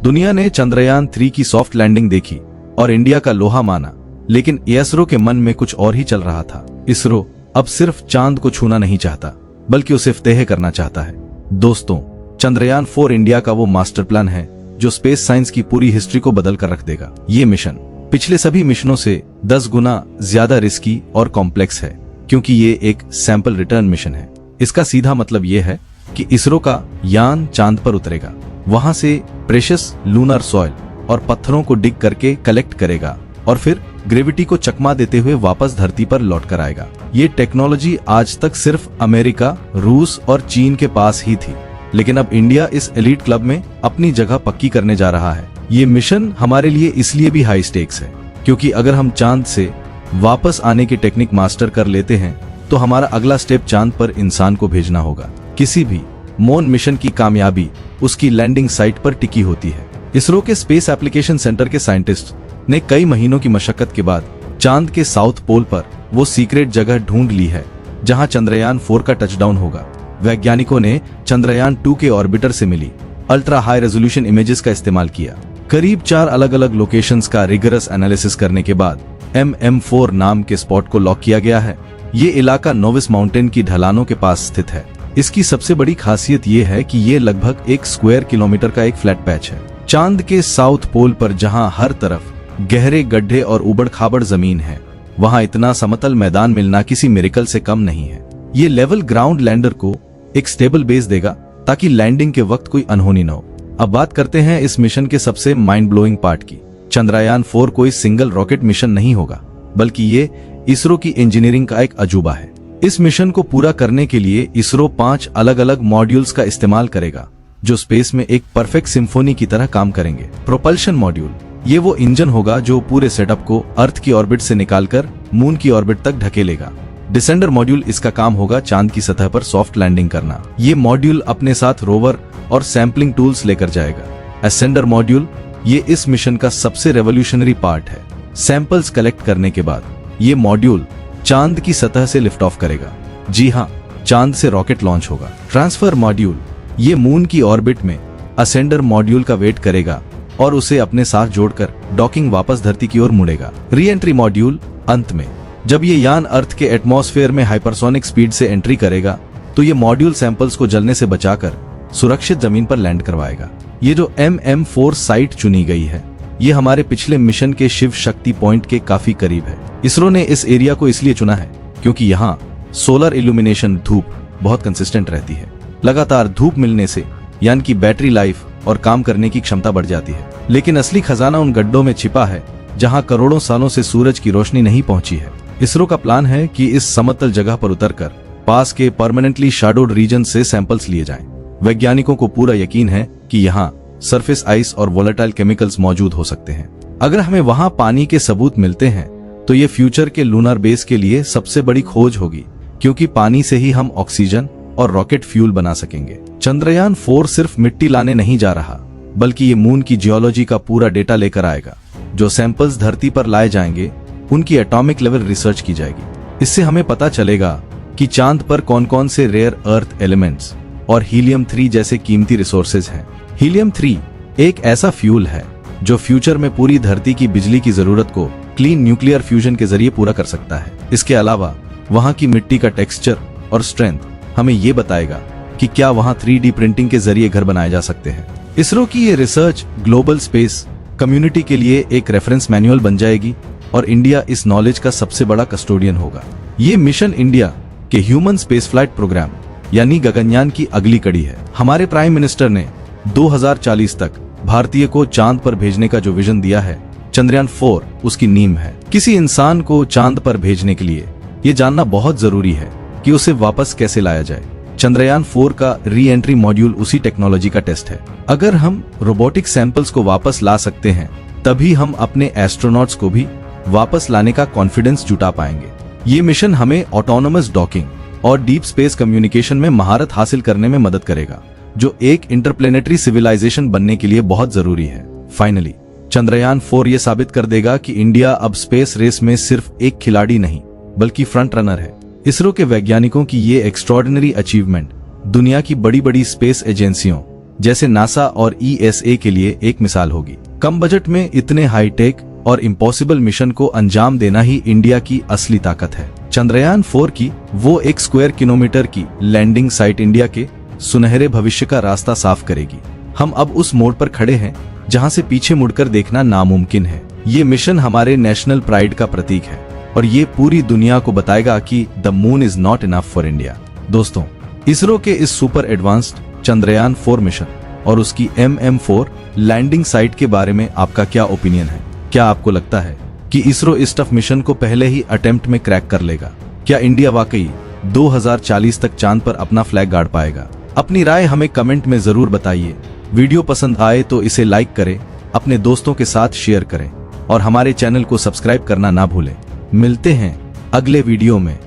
दुनिया ने चंद्रयान 3 की सॉफ्ट लैंडिंग देखी और इंडिया का लोहा माना, लेकिन इसरो के मन में कुछ और ही चल रहा था। इसरो अब सिर्फ चांद को छूना नहीं चाहता, बल्कि उसे फतेह करना चाहता है। दोस्तों, चंद्रयान 4 इंडिया का वो मास्टर प्लान है जो स्पेस साइंस की पूरी हिस्ट्री को बदल कर रख देगा। ये मिशन पिछले सभी मिशनों से 10 गुना ज्यादा रिस्की और कॉम्प्लेक्स है, क्योंकि ये एक सैंपल रिटर्न मिशन है। इसका सीधा मतलब ये है कि इसरो का यान चांद पर उतरेगा, वहां से प्रेशियस लूनर सॉइल और पत्थरों को डिग करके कलेक्ट करेगा और फिर ग्रेविटी को चकमा देते हुए वापस धरती पर लौट कर आएगा। ये टेक्नोलॉजी आज तक सिर्फ अमेरिका, रूस और चीन के पास ही थी, लेकिन अब इंडिया इस एलीट क्लब में अपनी जगह पक्की करने जा रहा है। ये मिशन हमारे लिए इसलिए भी हाई स्टेक्स है, क्योंकि अगर हम चांद से वापस आने की टेक्निक मास्टर कर लेते हैं तो हमारा अगला स्टेप चांद पर इंसान को भेजना होगा। किसी भी मून मिशन की कामयाबी उसकी लैंडिंग साइट पर टिकी होती है। इसरो के स्पेस एप्लीकेशन सेंटर के साइंटिस्ट ने कई महीनों की मशक्कत के बाद चांद के साउथ पोल पर वो सीक्रेट जगह ढूंढ ली है जहां चंद्रयान 4 का टचडाउन होगा। वैज्ञानिकों ने चंद्रयान 2 के ऑर्बिटर से मिली अल्ट्रा हाई रेजोल्यूशन इमेजेस का इस्तेमाल किया। करीब 4 अलग अलग लोकेशंस का रिगरस एनालिसिस करने के बाद MM4 नाम के स्पॉट को लॉक किया गया है। ये इलाका नोविस माउंटेन की ढलानों के पास स्थित है। इसकी सबसे बड़ी खासियत ये है कि ये लगभग 1 स्क्वायर किलोमीटर का एक फ्लैट पैच है। चांद के साउथ पोल पर जहां हर तरफ गहरे गड्ढे और उबड़ खाबड़ जमीन है, वहां इतना समतल मैदान मिलना किसी मिरेकल से कम नहीं है। ये लेवल ग्राउंड लैंडर को एक स्टेबल बेस देगा ताकि लैंडिंग के वक्त कोई अनहोनी न हो। अब बात करते हैं इस मिशन के सबसे माइंड ब्लोइंग पार्ट की। चंद्रयान 4 कोई सिंगल रॉकेट मिशन नहीं होगा, बल्कि ये इसरो की इंजीनियरिंग का एक अजूबा है। इस मिशन को पूरा करने के लिए इसरो 5 अलग अलग मॉड्यूल्स का इस्तेमाल करेगा, जो स्पेस में एक परफेक्ट सिम्फोनी की तरह काम करेंगे। प्रोपल्शन मॉड्यूल, ये वो इंजन होगा जो पूरे सेटअप को अर्थ की ऑर्बिट से निकालकर मून की ऑर्बिट तक ढकेलेगा। डिसेंडर मॉड्यूल, इसका काम होगा चांद की सतह पर सॉफ्ट लैंडिंग करना। ये मॉड्यूल अपने साथ रोवर और सैंपलिंग टूल्स लेकर जाएगा। असेंडर मॉड्यूल, ये इस मिशन का सबसे रेवोल्यूशनरी पार्ट है। सैंपल्स कलेक्ट करने के बाद ये मॉड्यूल चांद की सतह से लिफ्ट ऑफ करेगा। जी हाँ, चांद से रॉकेट लॉन्च होगा। ट्रांसफर मॉड्यूल, ये मून की ऑर्बिट में असेंडर मॉड्यूल का वेट करेगा और उसे अपने साथ जोड़कर डॉकिंग वापस धरती की ओर मुड़ेगा। री एंट्री मॉड्यूल, अंत में जब ये यान अर्थ के एटमॉस्फेयर में हाइपरसोनिक स्पीड से एंट्री करेगा तो ये मॉड्यूल सैंपल्स को जलने से बचाकर सुरक्षित जमीन पर लैंड करवाएगा। ये जो MM4 साइट चुनी गई है, ये हमारे पिछले मिशन के शिव शक्ति पॉइंट के काफी करीब है। इसरो ने इस एरिया को इसलिए चुना है क्योंकि यहाँ सोलर इल्यूमिनेशन, धूप बहुत कंसिस्टेंट रहती है। लगातार धूप मिलने से यान की बैटरी लाइफ और काम करने की क्षमता बढ़ जाती है। लेकिन असली खजाना उन गड्ढों में छिपा है जहां करोड़ों सालों से सूरज की रोशनी नहीं पहुंची है। इसरो का प्लान है कि इस समतल जगह पर उतरकर पास के परमानेंटली शैडोड रीजन से सैंपल्स लिए जाएं। वैज्ञानिकों को पूरा यकीन है कि यहाँ सरफेस आइस और वोलेटाइल केमिकल्स मौजूद हो सकते हैं। अगर हमें वहां पानी के सबूत मिलते हैं तो ये फ्यूचर के लूनर बेस के लिए सबसे बड़ी खोज होगी, क्योंकि पानी से ही हम ऑक्सीजन और रॉकेट फ्यूल बना सकेंगे। चंद्रयान 4 सिर्फ मिट्टी लाने नहीं जा रहा, बल्कि ये मून की जियोलॉजी का पूरा डेटा लेकर आएगा। जो सैंपल्स धरती पर लाए जाएंगे उनकी एटॉमिक लेवल रिसर्च की जाएगी। इससे हमें पता चलेगा कि चांद पर कौन कौन से रेयर अर्थ एलिमेंट्स और हीलियम 3 जैसे कीमती रिसोर्सेज हैं। हीलियम 3 एक ऐसा फ्यूल है जो फ्यूचर में पूरी धरती की बिजली की जरूरत को क्लीन न्यूक्लियर फ्यूजन के जरिए पूरा कर सकता है। इसके अलावा वहां की मिट्टी का टेक्सचर और स्ट्रेंथ हमें ये बताएगा कि क्या वहां 3D प्रिंटिंग के जरिए घर बनाए जा सकते हैं। इसरो की ये रिसर्च ग्लोबल स्पेस कम्युनिटी के लिए एक रेफरेंस मैनुअल बन जाएगी और इंडिया इस नॉलेज का सबसे बड़ा कस्टोडियन होगा। ये मिशन इंडिया के ह्यूमन स्पेस फ्लाइट प्रोग्राम यानी गगनयान की अगली कड़ी है। हमारे प्राइम मिनिस्टर ने 2040 तक भारतीय को चांद पर भेजने का जो विजन दिया है, चंद्रयान 4 उसकी नींव है। किसी इंसान को चांद पर भेजने के लिए ये जानना बहुत जरूरी है कि उसे वापस कैसे लाया जाए। चंद्रयान 4 का री एंट्री मॉड्यूल उसी टेक्नोलॉजी का टेस्ट है। अगर हम रोबोटिक सैंपल्स को वापस ला सकते हैं, तभी हम अपने एस्ट्रोनॉट्स को भी वापस लाने का कॉन्फिडेंस जुटा पाएंगे। ये मिशन हमें ऑटोनोमस डॉकिंग और डीप स्पेस कम्युनिकेशन में महारत हासिल करने में मदद करेगा, जो एक इंटरप्लेनेटरी सिविलाइजेशन बनने के लिए बहुत जरूरी है। फाइनली चंद्रयान 4 ये साबित कर देगा कि इंडिया अब स्पेस रेस में सिर्फ एक खिलाड़ी नहीं, बल्कि फ्रंट रनर है। इसरो के वैज्ञानिकों की ये एक्स्ट्रॉर्डिनरी अचीवमेंट दुनिया की बड़ी बड़ी स्पेस एजेंसियों जैसे नासा और ESA के लिए एक मिसाल होगी। कम बजट में इतने हाईटेक और इम्पॉसिबल मिशन को अंजाम देना ही इंडिया की असली ताकत है। चंद्रयान 4 की वो 1 स्क्वायर किलोमीटर की लैंडिंग साइट इंडिया के सुनहरे भविष्य का रास्ता साफ करेगी। हम अब उस मोड़ पर खड़े हैं जहां से पीछे मुड़कर देखना नामुमकिन है। ये मिशन हमारे नेशनल प्राइड का प्रतीक है और ये पूरी दुनिया को बताएगा कि the moon is not enough for India. दोस्तों, इसरो के इस सुपर एडवांस्ड चंद्रयान 4 मिशन और उसकी MM4 लैंडिंग साइट के बारे में आपका क्या ओपिनियन है? क्या आपको लगता है कि इसरो इस टफ मिशन को पहले ही अटेम्प्ट में क्रैक कर लेगा? क्या इंडिया वाकई 2040 तक चांद पर अपना फ्लैग गाड़ पाएगा? अपनी राय हमें कमेंट में जरूर बताइए। वीडियो पसंद आए तो इसे लाइक करें, अपने दोस्तों के साथ शेयर करें और हमारे चैनल को सब्सक्राइब करना ना भूलें। मिलते हैं अगले वीडियो में।